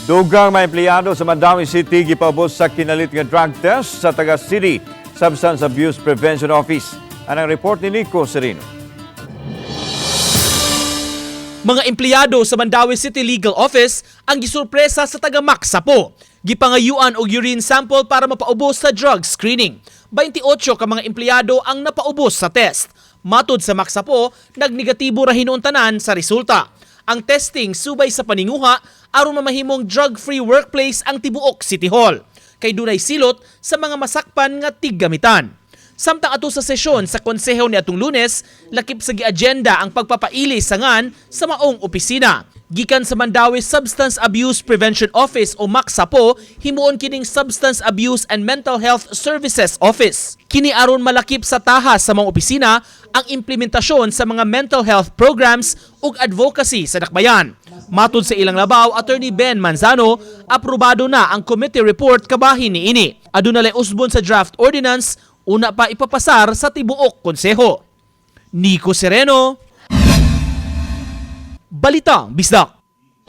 Dugang mga empleyado sa Mandawi City gipaubos sa kinalit nga drug test sa Taga City Substance Abuse Prevention Office. Anang report ni Nico Serino. Mga empleyado sa Mandawi City Legal Office ang gisurpresa sa taga Maksapo. Gipangayuan og urine sample para mapaubos sa drug screening. 28 ka mga empleyado ang napaubos sa test. Matod sa Maksapo, nagnegatibo ra hinuon tanan sa resulta. Ang testing subay sa paninguha aron mamahimong drug-free workplace ang tibuok City Hall. Kay dunay silot sa mga masakpan nga tiggamitan. Samtang ato sa sesyon sa konseho ni atong Lunes, lakip sa giagenda ang pagpapaili sa ngan sa maong opisina. Gikan sa Mandawi Substance Abuse Prevention Office o Maksapo, himuon kining Substance Abuse and Mental Health Services Office. Kini aron malakip sa taha sa mga opisina ang implementasyon sa mga mental health programs ug advocacy sa dakbayan. Matud sa ilang labaw, Attorney Ben Manzano, aprobado na ang committee report kabahin niini. Aduna lay usbon sa draft ordinance, una pa ipapasar sa tibuok konseho. Nico Sereno, Balitang Bisdak.